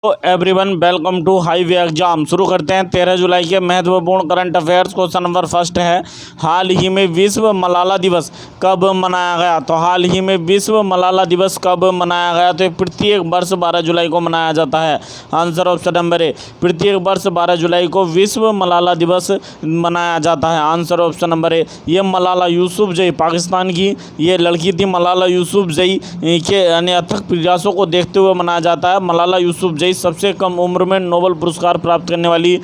तो everyone welcome to highway exam. शुरू करते हैं 13 जुलाई के महत्वपूर्ण current affairs. Question number first है, हाल ही में विश्व मलाला दिवस कब मनाया गया? तो हाल ही में विश्व मलाला दिवस कब मनाया गया? तो प्रत्येक वर्ष 12 जुलाई को मनाया जाता है। आंसर ऑप्शन नंबर ए, प्रत्येक वर्ष 12 जुलाई को विश्व मलाला दिवस मनाया जाता है। Answer option number A. ये मलाला यूसुफजई पाकिस्तान की ये लड़की थी। मलाला यूसुफजई के अथक प्रयासों को देखते हुए मनाया जाता है। मलाला यूसुफजई सबसे कम उम्र में नोबेल पुरस्कार प्राप्त करने वाली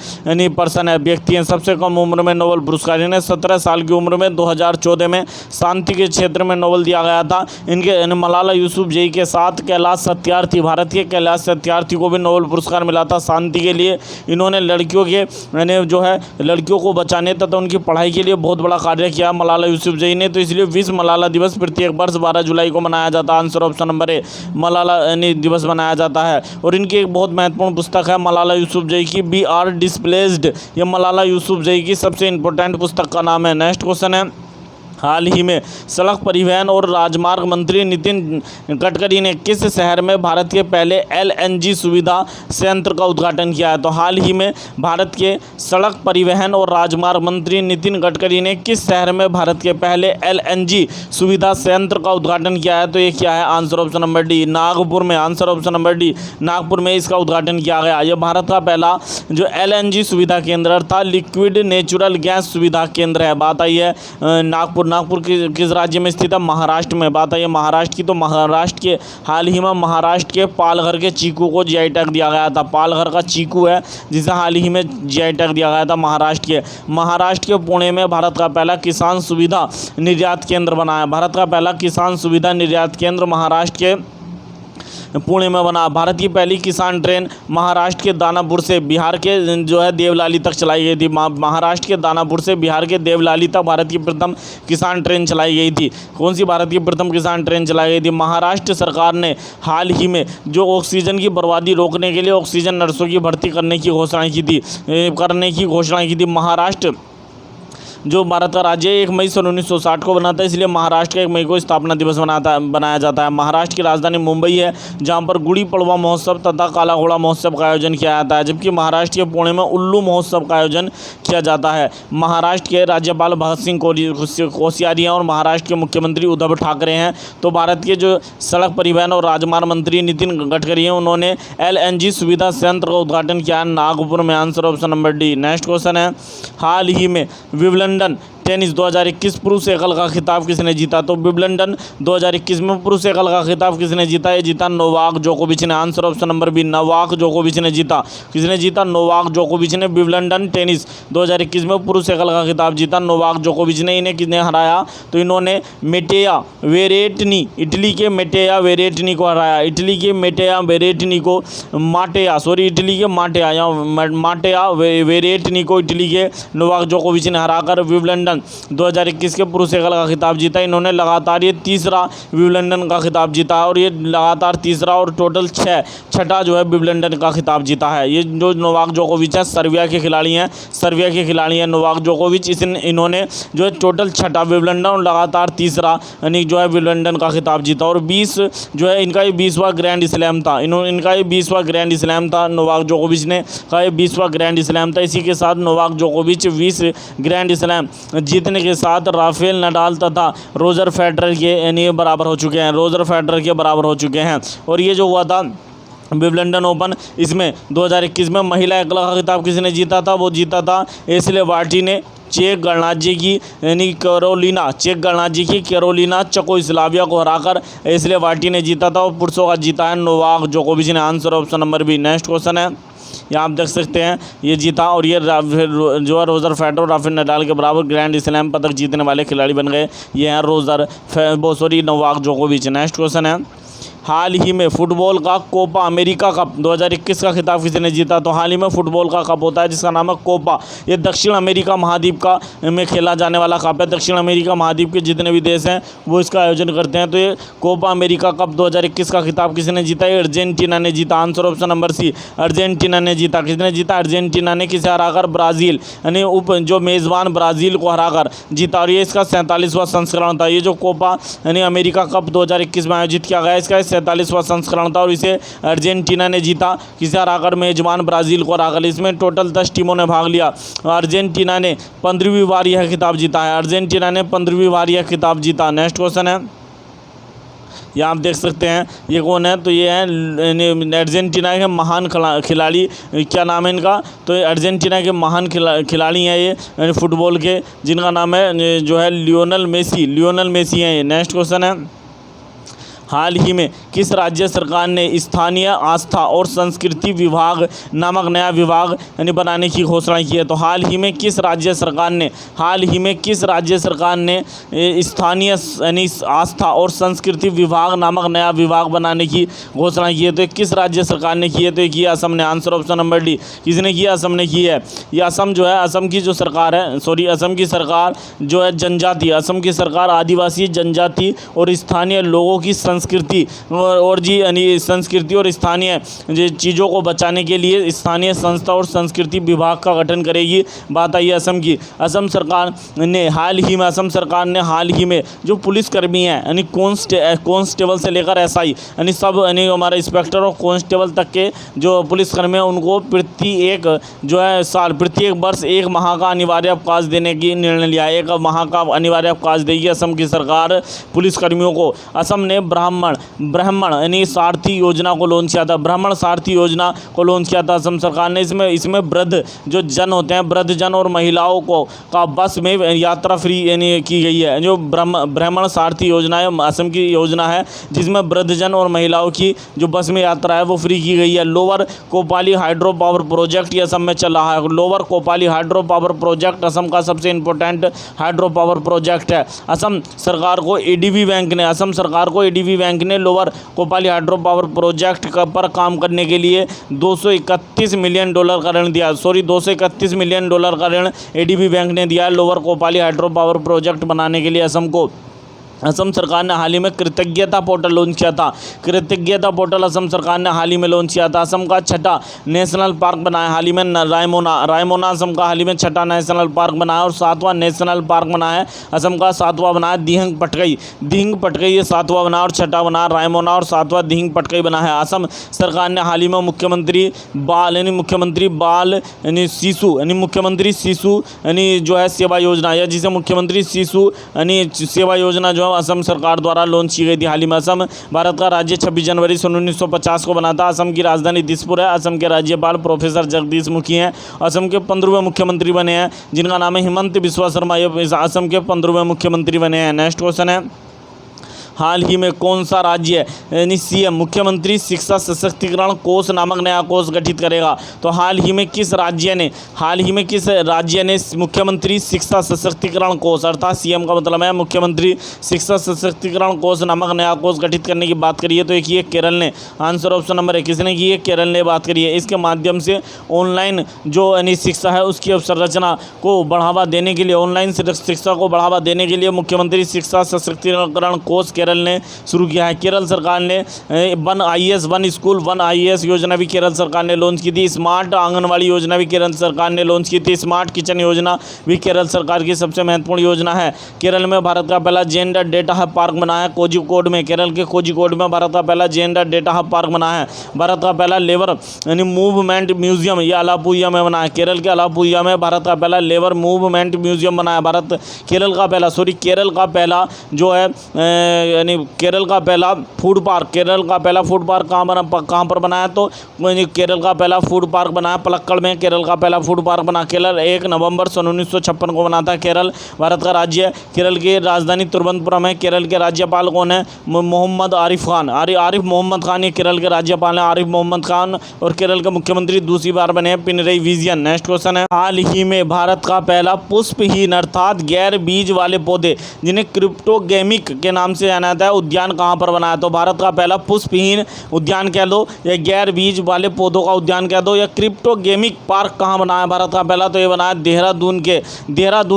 पर्सन है, व्यक्ति हैं। सबसे कम उम्र में नोबेल पुरस्कार इन्हें 17 साल की उम्र में 2014 में शांति के क्षेत्र में नोबेल दिया गया था। इनके मलाला यूसुफजई के साथ कैलाश सत्यार्थी, भारत के कैलाश सत्यार्थी को भी नोबेल पुरस्कार मिला था शांति के लिए। इन्होंने लड़कियों के लड़कियों को बचाने तथा उनकी पढ़ाई के लिए बहुत बड़ा कार्य किया मलाला यूसुफजई ने। तो इसलिए विश्व मलाला दिवस प्रत्येक वर्ष 12 जुलाई को मनाया जाता है। Answer option number A, Malala दिवस मनाया जाता है। और इनकी एक बहुत महत्वपूर्ण पुस्तक है मलाला यूसुफजई की, वी आर डिस्प्लेस्ड। ये मलाला यूसुफजई की सबसे इंपॉर्टेंट पुस्तक का नाम है। नेक्स्ट क्वेश्चन है, हाल ही में सड़क परिवहन और राजमार्ग मंत्री नितिन गडकरी ने किस शहर में भारत के पहले एलएनजी सुविधा संयंत्र का उद्घाटन किया है? तो हाल ही में भारत के सड़क परिवहन और राजमार्ग मंत्री नितिन गडकरी ने किस शहर में भारत के पहले एलएनजी सुविधा संयंत्र का उद्घाटन किया है? तो ये क्या है? Answer option number D, Nagpur में। Answer option number D, Nagpur में इसका उद्घाटन किया गया। यह भारत का पहला जो एलएनजी सुविधा केंद्र था, लिक्विड नेचुरल गैस सुविधा केंद्र है। बात आई है नागपुर किस राज्य में स्थित है? महाराष्ट्र में। बात है महाराष्ट्र की, तो महाराष्ट्र के हाल ही में महाराष्ट्र के पालघर के चीकू को जीआई टैग दिया गया था। पालघर का चीकू है जिसे हाल ही में जीआई टैग दिया गया था महाराष्ट्र के पुणे में भारत का पहला किसान सुविधा निर्यात केंद्र बना है। भारत का पहला किसान सुविधा निर्यात केंद्र महाराष्ट्र के पुणे में बना। भारत की पहली किसान ट्रेन महाराष्ट्र के दानापुर से बिहार के देवलाली तक चलाई गई थी। महाराष्ट्र के दानापुर से बिहार के देवलाली तक भारत की प्रथम किसान ट्रेन चलाई गई थी। कौन सी भारत की प्रथम किसान ट्रेन चलाई गई थी? महाराष्ट्र सरकार ने हाल ही में जो ऑक्सीजन की बर्बादी रोकने के लिए ऑक्सीजन नर्सों की भर्ती करने की घोषणा की थी। महाराष्ट्र जो भारत का राज्य 1 मई सन 1960 को बना था, इसलिए महाराष्ट्र का 1 मई को स्थापना दिवस बनाया जाता है। महाराष्ट्र की राजधानी मुंबई है, जहां पर गुड़ी पड़वा महोत्सव तथा काला घोड़ा महोत्सव का आयोजन किया जाता है, जबकि महाराष्ट्र के पुणे में उल्लू महोत्सव का आयोजन किया जाता है। महाराष्ट्र के राज्यपाल भगत सिंह कोश्यारी हैं और महाराष्ट्र के मुख्यमंत्री उद्धव ठाकरे हैं। तो भारत के जो सड़क परिवहन और राजमार्ग मंत्री नितिन गडकरी हैं, उन्होंने एलएनजी सुविधा संयंत्र का उद्घाटन किया नागपुर में। Answer option number D. Next question है, हाल ही में विंबलडन टेनिस 2021 पुरुष एकल का खिताब किसने जीता? तो विंबलडन 2021 में पुरुष एकल का खिताब किसने जीता? ये जीता नोवाक जोकोविच ने। Answer option number B, Novak जोकोविच ने जीता। किसने जीता? नोवाक जोकोविच ने विंबलडन टेनिस 2021 में पुरुष एकल का खिताब जीता। नोवाक जोकोविच ने। इन्हें किसने हराया? तो इन्होंने मेटेया वेरेटनी, इटली के मेटेया वेरेटनी को हराया। इटली के मेटेया वेरेटनी को माटेया वेरेटनी को इटली के नोवाक जोकोविच ने हराकर विंबलडन 2021 के पुरुष एकल का खिताब जीता। इन्होंने लगातार ये तीसरा विंबलडन का खिताब जीता है और ये लगातार तीसरा और टोटल छठा जो है विंबलडन का खिताब जीता है। ये जो नोवाक जोकोविच है सर्बिया के खिलाड़ी हैं नोवाक जोकोविच। इन्होंने जो है टोटल छठा विंबलडन और लगातार तीसरा यानी जो है विंबलडन का खिताब जीता। और 20 जो है इनका ये 20वां ग्रैंड स्लैम था। इनका ये 20वां ग्रैंड स्लैम था। नोवाक जोकोविच ने का ये 20वां ग्रैंड स्लैम था। इसी के साथ नोवाक जोकोविच 20 ग्रैंड स्लैम जीतने के साथ राफेल नडाल तथा रोजर फेडरर के बराबर हो चुके हैं। और ये जो हुआ था विंबलडन ओपन, इसमें 2021 में महिला एकल का खिताब किसने जीता था? वो जीता था एशले बार्टी ने। चेक गणराज्य की कैरोलिना चकोस्लोवाकिया को हराकर एशले बार्टी ने जीता था। और पुरुषों का जीता है नोवाक जोकोविच ने। Answer option number B. Next question है, यहाँ आप देख सकते हैं ये जीता और ये जो है रोजर फेडरर राफेल नडाल के बराबर ग्रैंड स्लैम पदक जीतने वाले खिलाड़ी बन गए। ये हैं नोवाक जोकोविच। नेक्स्ट क्वेश्चन है, हाल ही में फुटबॉल का कोपा अमेरिका कप 2021 का खिताब किसने जीता? तो हाल ही में फुटबॉल का कप होता है जिसका नाम है कोपा। ये दक्षिण अमेरिका महाद्वीप में खेला जाने वाला कप है। दक्षिण अमेरिका महाद्वीप के जितने भी देश हैं वो इसका आयोजन करते हैं। तो ये कोपा अमेरिका कप 2021 का खिताब किसने जीता? ये अर्जेंटीना ने जीता। Answer option number C, Argentina ने जीता। किसने जीता? अर्जेंटीना ने। किसे हराकर? ब्राज़ील यानी जो मेज़बान ब्राज़ील को हराकर जीता। और ये इसका 47वां संस्करण था। ये जो कोपा यानी अमेरिका कप 2021 में आयोजित किया गया, इसका 47वां संस्करण था और इसे अर्जेंटीना ने जीता। किसे हराकर? मेजबान ब्राज़ील को हराकर। इसमें टोटल 10 टीमों ने भाग लिया। अर्जेंटीना ने 15वीं बार यह खिताब जीता है। अर्जेंटीना ने 15वीं बार यह खिताब जीता। नेक्स्ट क्वेश्चन है, यहाँ आप देख सकते हैं ये कौन है, तो ये है अर्जेंटीना के महान खिलाड़ी। क्या नाम है इनका? तो ये अर्जेंटीना के महान खिलाड़ी हैं ये फुटबॉल के, जिनका नाम है जो है लियोनेल मेसी हैं ये। नेक्स्ट क्वेश्चन है, हाल ही में किस राज्य सरकार ने स्थानीय आस्था और संस्कृति विभाग नामक नया विभाग बनाने की घोषणा की है? तो हाल ही में किस राज्य सरकार ने स्थानीय आस्था और संस्कृति विभाग नामक नया विभाग बनाने की घोषणा की है? तो किस राज्य सरकार ने की है? तो ये असम ने। Answer option number D. किसने की? असम ने की है। ये असम जो है, असम की जो सरकार है, असम की सरकार जो है जनजाति, असम की सरकार आदिवासी, जनजाति और स्थानीय लोगों की संस्कृति और स्थानीय चीज़ों को बचाने के लिए स्थानीय संस्था और संस्कृति विभाग का गठन करेगी। बात आई असम की। असम सरकार ने हाल ही में जो पुलिसकर्मी हैं कांस्टेबल से लेकर एसआई सब हमारे इंस्पेक्टर और कांस्टेबल तक के जो पुलिसकर्मी हैं उनको प्रत्येक वर्ष 1 माह का अनिवार्य अवकाश देने की निर्णय लिया है। 1 माह का अनिवार्य अवकाश देगी असम की सरकार पुलिसकर्मियों को। असम ने ब्राह्मण सारथी योजना को लॉन्च किया था। ब्राह्मण सारथी योजना को लॉन्च किया था असम सरकार ने। इसमें वृद्ध जो जन होते हैं, वृद्ध जन और महिलाओं को का बस में यात्रा फ्री की गई है। जो ब्राह्मण सारथी योजना है असम की योजना है, जिसमें वृद्ध जन और महिलाओं की जो बस में यात्रा है वो फ्री की गई है। Lower Kopili hydro power project ये असम में चल रहा है। Lower Kopili hydro power project Assam का सबसे इंपॉर्टेंट हाइड्रो पावर प्रोजेक्ट है। असम सरकार को एडीबी बैंक ने lower Kopili hydro power project पर काम करने के लिए $231 मिलियन का ऋण दिया। $231 मिलियन का ऋण एडीबी बैंक ने दिया है lower Kopili hydro power project बनाने के लिए असम को। असम सरकार ने हाल ही में कृतज्ञता पोर्टल लॉन्च किया था। कृतज्ञता पोर्टल असम सरकार ने हाल ही में लॉन्च किया था। असम का 6ठा नेशनल पार्क बनाया हाल ही में रायमोना असम का हाल ही में 6ठा नेशनल पार्क बनाया और 7वां नेशनल पार्क बनाया है। असम का 7वां बनाया दिहिंग पटकई ये 7वां बना और 6ठा बना रायमोना और 7वां दिहिंग पटकई बना है। असम सरकार ने हाल ही में मुख्यमंत्री शिशु जो है सेवा योजना, या जिसे मुख्यमंत्री शिशु सेवा योजना जो असम सरकार द्वारा लॉन्च की गई थी हाल ही में। असम भारत का राज्य 26 जनवरी 1950 को बना था। असम की राजधानी दिसपुर है। असम के राज्यपाल प्रोफेसर जगदीश मुखी हैं। असम के 15वें मुख्यमंत्री बने हैं, जिनका नाम है हिमंत बिस्वा शर्मा। ये असम के 15वें मुख्यमंत्री बने हैं। नेक्स्ट क्वेश्चन है, हाल ही में कौन सा राज्य सीएम मुख्यमंत्री शिक्षा सशक्तिकरण कोष नामक नया कोष गठित करेगा? तो हाल ही में किस राज्य ने मुख्यमंत्री शिक्षा सशक्तिकरण कोष, अर्थात सीएम का मतलब है मुख्यमंत्री शिक्षा सशक्तिकरण कोष नामक नया कोष गठित करने की बात करी है? तो एक ये केरल ने। Answer option number 1। किसने की? केरल ने बात करी है। इसके माध्यम से ऑनलाइन जो शिक्षा है उसकी अवसंरचना को बढ़ावा देने के लिए, ऑनलाइन शिक्षा को बढ़ावा देने के लिए मुख्यमंत्री शिक्षा सशक्तिकरण कोष केरल ने शुरू किया है। केरल सरकार ने 1 IAS 1 स्कूल 1 IAS योजना भी केरल सरकार ने लॉन्च की थी। स्मार्ट आंगनवाड़ी योजना भी केरल सरकार ने लॉन्च की थी। स्मार्ट किचन योजना भी केरल सरकार की सबसे महत्वपूर्ण योजना है। केरल में भारत का पहला जेंडर डेटा हब पार्क बना है कोझिकोड में। केरल के कोझिकोड में भारत का पहला जेंडर डेटा हब पार्क बना है। भारत का पहला लेबर मूवमेंट म्यूजियम ये अलापुइया में बना है। केरल के अलापुइया में भारत का पहला लेबर मूवमेंट म्यूजियम बना है। केरल का पहला जो है केरल का पहला फूड पार्क कहाँ पर बनाया? तो केरल का पहला फूड पार्क बनाया पलक्कड़ में। केरल का पहला फूड पार्क बना। केरल 1 नवंबर 1956 को बना था। केरल भारत का राज्य है। केरल की राजधानी तिरुवनंतपुरम है। केरल के राज्यपाल कौन है? मोहम्मद आरिफ मोहम्मद खान ये केरल के राज्यपाल हैं, आरिफ मोहम्मद खान। और केरल के मुख्यमंत्री दूसरी बार बने हैं पिनरई विजयन। नेक्स्ट क्वेश्चन है, हाल ही में भारत का पहला पुष्पहीन अर्थात गैर बीज वाले पौधे जिन्हें क्रिप्टोगेमिक के नाम से जाना जाता है उद्यान कहाँ पर बना है? तो भारत का पहला पुष्पहीन उद्यान कह दो, या गैर बीज वाले पौधों का उद्यान कह दो, या क्रिप्टोगेमिक पार्क कहाँ बना है भारत का पहला? तो ये बना है देहरादून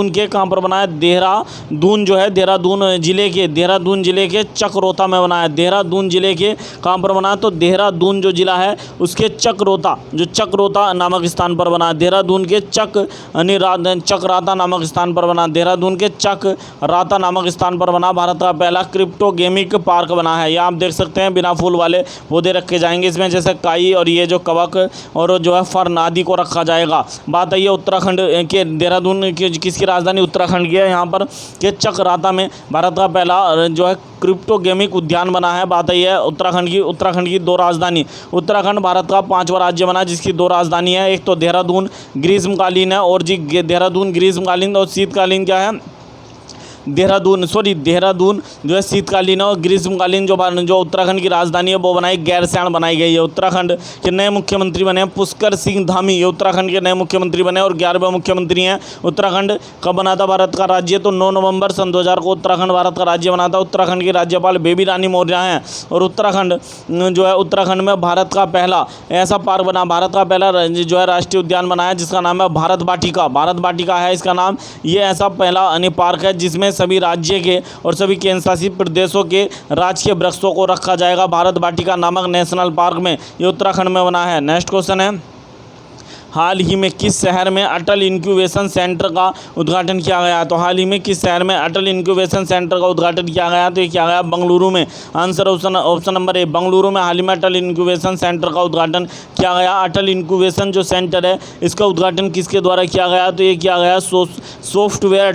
के कहाँ पर बना है? देहरादून जो है देहरादून जिले के चकरोता में बना है। देहरादून जिले के कहाँ पर बना है? तो देहरादून जो जिला है उसके चकरोता नामक स्थान पर बना है। देहरादून के चकराता नामक स्थान पर बना। देहरादून के चकराता नामक स्थान पर बना भारत का पहला क्रिप्टो गेमिंग पार्क बना है। यहाँ आप देख सकते हैं बिना फूल वाले पौधे रखे जाएंगे इसमें, जैसे काई और ये जो कवक और जो है फर्न आदि को रखा जाएगा। बात है ये उत्तराखंड के देहरादून की, किसकी राजधानी उत्तराखंड की है, यहाँ पर के चकराता में भारत का पहला जो है क्रिप्टो गेमिंग उद्यान बना है। बात है ये उत्तराखंड की 2 राजधानी। उत्तराखंड भारत का 5वां राज्य बना जिसकी 2 राजधानी है, एक तो देहरादून ग्रीष्मकालीन है और जी देहरादून ग्रीष्मकालीन और शीतकालीन क्या है, देहरादून जो है शीतकालीन और ग्रीष्मकालीन जो उत्तराखंड की राजधानी है वो बनाई गैरसैंण बनाई गई है। उत्तराखंड के नए मुख्यमंत्री बने हैं पुष्कर सिंह धामी, ये उत्तराखंड के नए मुख्यमंत्री बने और 11वें मुख्यमंत्री हैं। उत्तराखंड कब बना था भारत का राज्य, तो 9 नवंबर सन 2000 को उत्तराखंड भारत का राज्य बना था। उत्तराखंड की राज्यपाल बेबी रानी मौर्य हैं और उत्तराखंड में भारत का पहला ऐसा पार्क बना, भारत का पहला जो है राष्ट्रीय उद्यान बना है जिसका नाम है भारत बाटिका है इसका नाम। ये ऐसा पहला पार्क है जिसमें सभी राज्य के और सभी केंद्र शासित प्रदेशों के राजकीय वृक्षों को रखा जाएगा भारत बाटिका नामक नेशनल पार्क में। ये उत्तराखंड में बना है। नेक्स्ट क्वेश्चन है, हाल ही में किस शहर में अटल इंक्यूबेशन सेंटर का उद्घाटन किया गया? तो हाल ही में किस शहर में अटल इंक्यूबेशन सेंटर का उद्घाटन किया गया? तो ये किया गया बंगलुरु में। Answer option number A Bengaluru में हाल ही में अटल इंक्यूबेशन सेंटर का उद्घाटन किया गया। अटल इंक्यूबेशन जो सेंटर है इसका उद्घाटन किसके द्वारा किया गया? तो ये किया गया software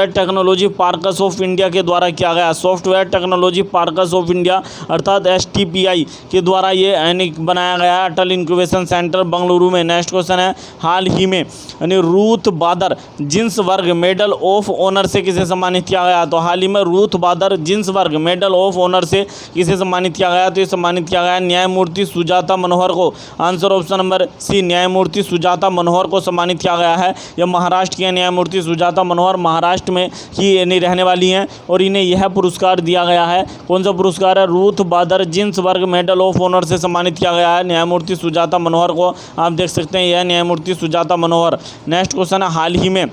technology parks of India के द्वारा किया गया। Software technology parks of India अर्थात STPI के द्वारा ये बनाया गया अटल इंक्यूबेशन सेंटर बंगलुरु में। नेक्स्ट क्वेश्चन है, हाल ही में रूथ बादर जिन्स वर्ग मेडल ऑफ ऑनर से किसे सम्मानित किया गया? तो हाल ही में रूथ बादर जिन्स वर्ग मेडल ऑफ ऑनर से किसे सम्मानित किया गया? तो ये सम्मानित किया गया न्यायमूर्ति सुजाता मनोहर को। आंसर ऑप्शन नंबर सी न्यायमूर्ति सुजाता मनोहर को सम्मानित किया गया है। यह महाराष्ट्र के न्यायमूर्ति सुजाता मनोहर महाराष्ट्र में ही रहने वाली हैं और इन्हें यह पुरस्कार दिया गया है। कौन सा पुरस्कार है? रूथ बादर जिन्स वर्ग मेडल ऑफ ऑनर से सम्मानित किया गया है न्यायमूर्ति सुजाता मनोहर को। आप देख सकते हैं यह न्यायमूर्ति सुजाता मनोहर। नेक्स्ट क्वेश्चन है, हाल ही में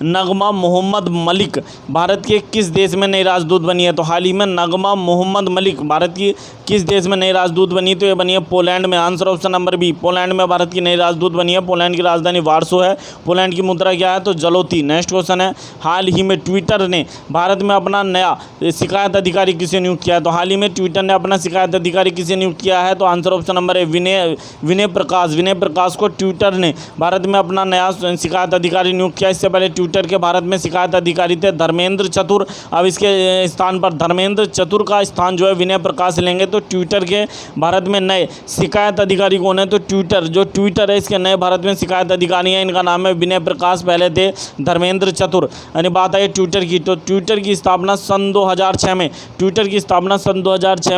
नगमा मोहम्मद मलिक भारत के किस देश में नई राजदूत बनी है? तो हाल ही में नगमा मोहम्मद मलिक भारत की किस देश में नई राजदूत बनी? तो ये बनी है पोलैंड में। Answer option number B Poland में भारत की नई राजदूत बनी है। पोलैंड की राजधानी वार्सो है। पोलैंड की मुद्रा क्या है? तो जलोती। नेक्स्ट क्वेश्चन है, हाल ही में ट्विटर ने भारत में अपना नया शिकायत अधिकारी किसे नियुक्त किया है? तो हाल ही में ट्विटर ने अपना शिकायत अधिकारी किसे नियुक्त किया है? तो आंसर ऑप्शन नंबर है विनय प्रकाश को ट्विटर ने भारत में अपना नया शिकायत अधिकारी नियुक्त किया। इससे पहले ट्विटर के भारत में शिकायत अधिकारी थे धर्मेंद्र चतुर। अब इसके स्थान पर धर्मेंद्र चतुर का स्थान जो है विनय प्रकाश लेंगे। तो ट्विटर के भारत में नए शिकायत अधिकारी कौन है? तो ट्विटर है इसके नए भारत में शिकायत अधिकारी हैं। इनका नाम है विनय प्रकाश, पहले थे धर्मेंद्र चतुर। यानी बात है ट्विटर की, तो ट्विटर की स्थापना सन 2006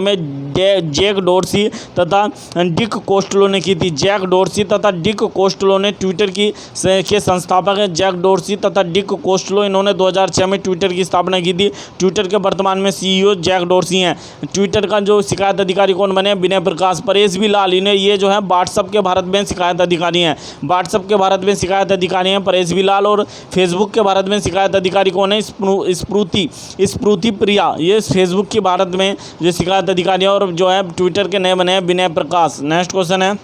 में जैक डोर्सी तथा डिक कोस्टलो ने की थी। जैक डोर्सी तथा डिक कोस्टलो ने ट्विटर के संस्थापक हैं। जैक डोर्सी तथा डिक कोस्टलो इन्होंने 2006 में ट्विटर की स्थापना की थी। ट्विटर के वर्तमान में CEO जैक डोर्सी हैं। ट्विटर का जो शिकायत अधिकारी कौन बने? विनय प्रकाश। परेश भी लाल इन्हें ये जो है व्हाट्सएप के भारत में शिकायत अधिकारी हैं। व्हाट्सएप के भारत में शिकायत अधिकारी हैं परेश भी लाल। और फेसबुक के भारत में शिकायत अधिकारी कौन है? स्फूर्ति प्रिया। ये फेसबुक की भारत में जो शिकायत अधिकारी है और जो है ट्विटर के नए बने हैं विनय प्रकाश। नेक्स्ट क्वेश्चन है,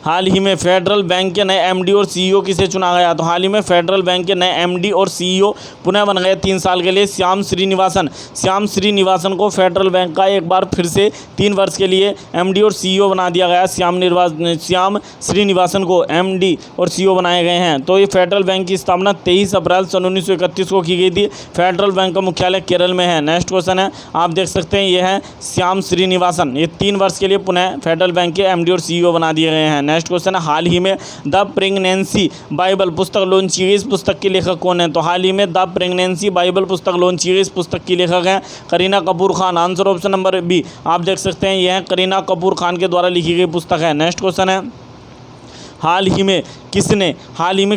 हाल ही में फेडरल बैंक के नए MD और CEO किसे चुना गया? तो हाल ही में फेडरल बैंक के नए MD और CEO पुनः बन गए 3 साल के लिए श्याम श्रीनिवासन को फेडरल बैंक का एक बार फिर से 3 वर्ष के लिए MD और CEO बना दिया गया। श्याम श्रीनिवासन को MD और CEO बनाए गए हैं। तो ये फेडरल बैंक की स्थापना 23 अप्रैल सन 1931 को की गई थी। फेडरल बैंक का मुख्यालय केरल में है। नेक्स्ट क्वेश्चन है, आप देख सकते हैं यह है श्याम श्रीनिवासन, ये 3 वर्ष के लिए पुनः फेडरल बैंक के MD और CEO बना दिए गए हैं। नेक्स्ट क्वेश्चन है, हाल ही में द प्रेगनेंसी बाइबल पुस्तक लॉन्च की गई। इस पुस्तक के लेखक कौन है? तो हाल ही में द प्रेगनेंसी बाइबल पुस्तक लॉन्च की गई। इस पुस्तक की लेखक हैं Kareena Kapoor Khan. Answer option number B आप देख सकते हैं यह करीना कपूर खान के द्वारा लिखी गई पुस्तक है। नेक्स्ट क्वेश्चन है, हाल ही में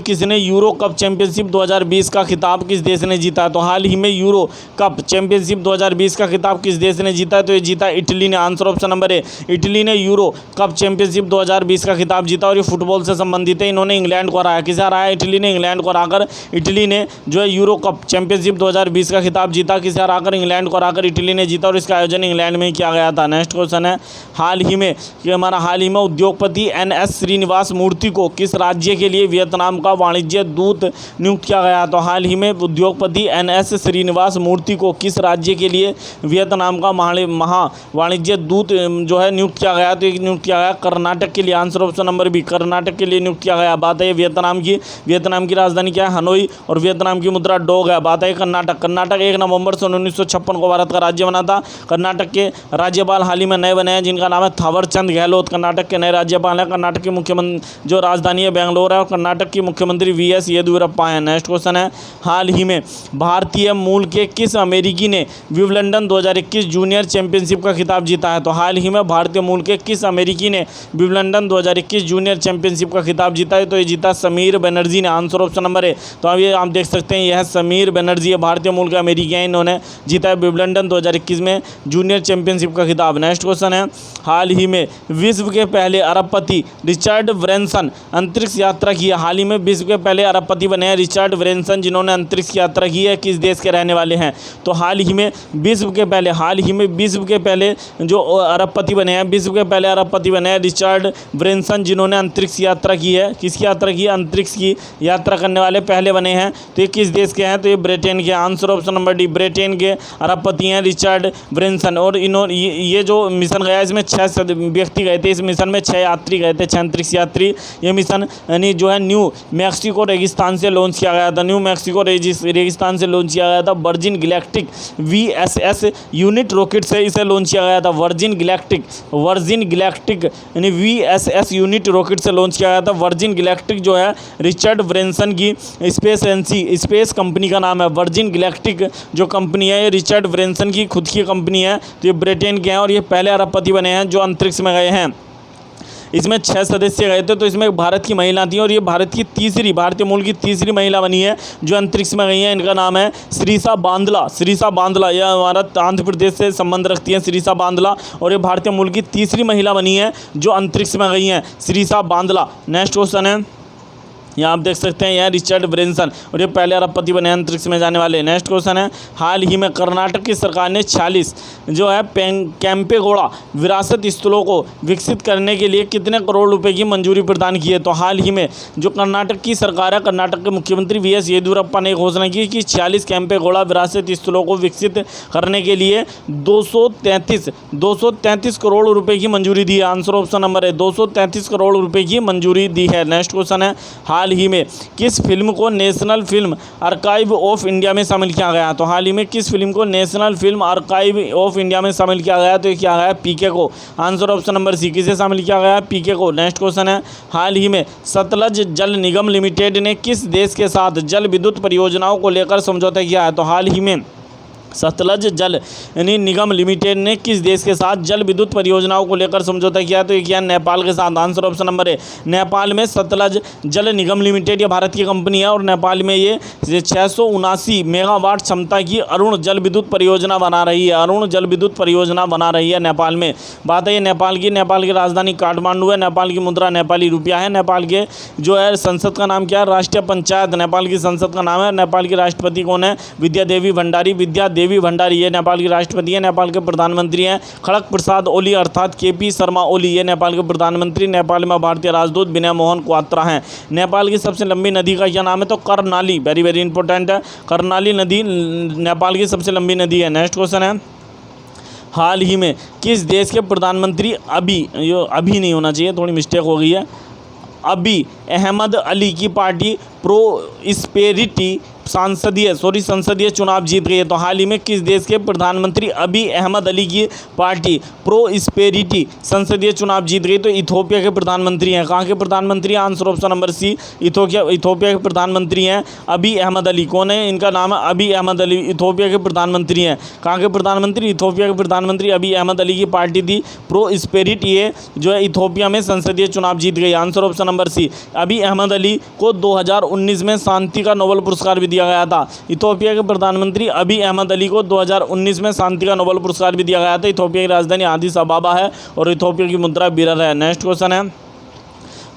किसने यूरो कप चैंपियनशिप 2020 का खिताब किस देश ने जीता? तो हाल ही में यूरो कप चैंपियनशिप 2020 का खिताब किस देश ने जीता? तो ये जीता इटली ने। Answer option number A Italy ने यूरो कप चैंपियनशिप 2020 का खिताब जीता और ये फुटबॉल से संबंधित है। इन्होंने इंग्लैंड को हराया। किसे हराया? इटली ने इंग्लैंड को हराकर इटली ने जो है यूरो कप चैंपियनशिप 2020 का खिताब जीता। किसे हराकर? इंग्लैंड को हराकर इटली ने जीता और इसका आयोजन इंग्लैंड में ही किया गया था। नेक्स्ट क्वेश्चन है, हाल ही में उद्योगपति NS श्रीनिवास मूर्ति मूर्ति को किस राज्य के लिए वियतनाम का वाणिज्य दूत नियुक्त किया गया? तो हाल ही में उद्योगपति NS श्रीनिवास मूर्ति को किस राज्य के लिए वियतनाम का महा वाणिज्य दूत जो है नियुक्त किया गया? तो एक नियुक्त किया गया कर्नाटक के लिए। Answer option number B, Karnataka के लिए नियुक्त किया गया। बात है वियतनाम की राजधानी क्या है? हनोई। और वियतनाम की मुद्रा डोग है। बात है कर्नाटक 1 नवंबर सन 1956 को भारत का राज्य बना था। कर्नाटक के राज्यपाल हाल ही में नए बने हैं, जिनका नाम है थावरचंद गहलोत। कर्नाटक के नए राज्यपाल हैं। कर्नाटक के मुख्यमंत्री जो राजधानी है बेंगलोर है, और कर्नाटक की मुख्यमंत्री VS येदियुरप्पा हैं। नेक्स्ट क्वेश्चन है, हाल ही में भारतीय मूल के किस अमेरिकी ने विंबलडन 2021 जूनियर चैंपियनशिप का खिताब जीता है? तो हाल ही में भारतीय मूल के किस अमेरिकी ने विंबलडन 2021 जूनियर चैंपियनशिप का खिताब जीता है? तो ये जीता समीर बनर्जी ने। आंसर ऑप्शन नंबर है। तो अब ये आप देख सकते हैं, यह समीर बनर्जी है, भारतीय मूल के अमेरिकी हैं। इन्होंने जीता है विंबलडन 2021 में जूनियर चैंपियनशिप का खिताब। नेक्स्ट क्वेश्चन है, हाल ही में विश्व के पहले अरबपति रिचर्ड ब्रैनसन अंतरिक्ष यात्रा की है। हाल ही में विश्व के पहले अरबपति बने हैं रिचर्ड ब्रैनसन, जिन्होंने अंतरिक्ष यात्रा की है। किस देश के रहने वाले हैं? तो हाल ही में विश्व के पहले जो अरबपति बने हैं, विश्व के पहले अरबपति बने हैं रिचर्ड ब्रैनसन, जिन्होंने अंतरिक्ष यात्रा की है। किसकी यात्रा की है? अंतरिक्ष की यात्रा करने वाले पहले बने हैं। तो ये किस देश के हैं? तो ये ब्रिटेन के। Answer option number D, Britain के अरबपति हैं रिचर्ड ब्रैनसन। और इन्होंने ये जो मिशन गया, इसमें 6 व्यक्ति गए थे। इस मिशन में 6 यात्री गए थे, 6 अंतरिक्ष यात्री। ये मिशन यानी जो है न्यू मैक्सिको रेगिस्तान से लॉन्च किया गया था। न्यू मैक्सिको रेगिस्तान से लॉन्च किया गया था। Virgin galactic VSS unit rocket से इसे लॉन्च किया गया था। वर्जिन गैलेक्टिक यानी VSS यूनिट रॉकेट से लॉन्च किया गया था। वर्जिन गैलेक्टिक जो है रिचर्ड ब्रैनसन की स्पेस कंपनी का नाम है। वर्जिन गैलेक्टिक जो कंपनी है, ये रिचर्ड ब्रैनसन की खुद की कंपनी है। तो ये ब्रिटेन के हैं, और ये पहले अरबपति बने हैं जो अंतरिक्ष में गए हैं। इसमें 6 सदस्य गए थे। तो इसमें भारत की महिला थी, और ये भारतीय मूल की तीसरी महिला बनी है जो अंतरिक्ष में गई है। इनका नाम है श्रीषा बांदला। यह हमारा आंध्र प्रदेश से संबंध रखती है, श्रीषा बांदला। और ये भारतीय मूल की तीसरी महिला बनी है जो अंतरिक्ष में गई हैं, श्रीषा बांदला। नेक्स्ट क्वेश्चन है, यहाँ आप देख सकते हैं, यह रिचर्ड ब्रैनसन, और ये पहले अरबपति बने अंतरिक्ष में जाने वाले। नेक्स्ट क्वेश्चन है, हाल ही में कर्नाटक की सरकार ने 46 जो है कैंपेगौड़ा विरासत स्थलों को विकसित करने के लिए कितने करोड़ रुपए की मंजूरी प्रदान की है? तो हाल ही में जो कर्नाटक की सरकार है, कर्नाटक के मुख्यमंत्री VS येदियुरप्पा ने घोषणा की कि 46 कैंपेगौड़ा विरासत स्थलों को विकसित करने के लिए 233 करोड़ रुपये की मंजूरी दी है। आंसर ऑप्शन नंबर है, 233 करोड़ रुपये की मंजूरी दी है। नेक्स्ट क्वेश्चन है, हाल ही में किस फिल्म को national film archive of India में शामिल किया गया? तो हाल ही में किस फिल्म को national film archive of India में शामिल किया गया? तो ये क्या गया? PK को। आंसर ऑप्शन नंबर सी, किसे शामिल किया गया? PK को। नेक्स्ट क्वेश्चन है, हाल ही में सतलज जल निगम लिमिटेड ने किस देश के साथ जल विद्युत परियोजनाओं को लेकर समझौता किया है? तो हाल ही में सतलज जल यानी निगम लिमिटेड ने किस देश के साथ जल विद्युत परियोजनाओं को लेकर समझौता किया? तो ये किया नेपाल के साथ। आंसर ऑप्शन नंबर है, नेपाल में सतलज जल निगम लिमिटेड, ये भारत की कंपनी है, और नेपाल में ये 679 मेगावाट क्षमता की अरुण जल विद्युत परियोजना बना रही है। नेपाल में। बात है नेपाल की राजधानी काठमांडू है। नेपाल की मुद्रा नेपाली रुपया है। नेपाल के जो है संसद का नाम क्या है? राष्ट्रीय पंचायत नेपाल की संसद का नाम है। नेपाल की राष्ट्रपति कौन है? विद्या देवी भंडारी, ये नेपाल की राष्ट्रपति है। नेपाल के प्रधानमंत्री हैं खड़ग प्रसाद ओली अर्थात KP शर्मा ओली, ये नेपाल के प्रधानमंत्री। नेपाल में भारतीय राजदूत विनय मोहन क्वात्रा हैं। नेपाल की सबसे लंबी नदी का क्या नाम है? तो कर्नाली, वेरी वेरी इंपॉर्टेंट है। कर्नाली नदी नेपाल की सबसे लंबी नदी है। नेक्स्ट क्वेश्चन है, हाल ही में किस देश के प्रधानमंत्री अभी नहीं होना चाहिए, थोड़ी मिस्टेक हो गई है, अभी अहमद अली की पार्टी प्रोस्पेरिटी संसदीय चुनाव जीत गई है? तो हाल ही में किस देश के प्रधानमंत्री अभी अहमद अली की पार्टी प्रोस्पेरिटी संसदीय चुनाव जीत गई? तो इथोपिया के प्रधानमंत्री हैं। कहाँ के प्रधानमंत्री? Answer option number C, Ethiopia के प्रधानमंत्री हैं अभी अहमद अली। कौन है? इनका नाम है अभी अहमद अली, इथोपिया के प्रधानमंत्री हैं। कहाँ के प्रधानमंत्री? इथोपिया के प्रधानमंत्री अभी अहमद अली की पार्टी थी प्रोस्पेरिटी, ये जो है इथोपिया में संसदीय चुनाव जीत गई। Answer option number C. अभी अहमद अली को 2019 में शांति का नोबेल पुरस्कार भी दिया गया था। इथोपिया के प्रधानमंत्री अभी अहमद अली को 2019 में शांति का नोबेल पुरस्कार भी दिया गया था। इथोपिया की राजधानी आदिस अबाबा है, और इथोपिया की मुद्रा बिरर है। नेक्स्ट क्वेश्चन है,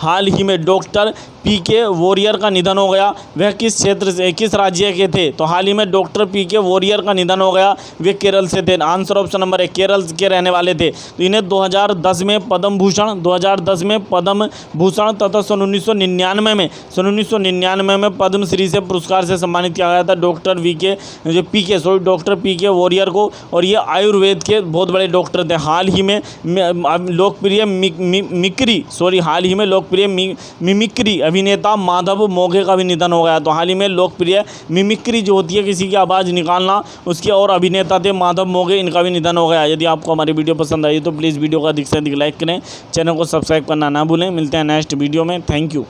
हाल ही में डॉक्टर पीके वॉरियर का निधन हो गया। वह किस क्षेत्र से, किस राज्य के थे? तो हाल ही में डॉक्टर पीके वॉरियर का निधन हो गया। वे केरल से थे। आंसर ऑप्शन नंबर 1, केरल के रहने वाले थे। तो इन्हें 2010 में पद्म भूषण तथा सन 1999 में पद्मश्री से पुरस्कार से सम्मानित किया गया था डॉक्टर डॉक्टर पीके वॉरियर को। और ये आयुर्वेद के बहुत बड़े डॉक्टर थे। हाल ही में लोकप्रिय मिमिक्री अभिनेता माधव मोघे का भी निधन हो गया। तो हाल ही में लोकप्रिय मिमिक्री जो होती है किसी की आवाज़ निकालना, उसके और अभिनेता थे माधव मोघे, इनका भी निधन हो गया। यदि आपको हमारी वीडियो पसंद आई तो प्लीज़ वीडियो को अधिक से अधिक लाइक करें, चैनल को सब्सक्राइब करना ना भूलें। मिलते हैं नेक्स्ट वीडियो में। Thank you.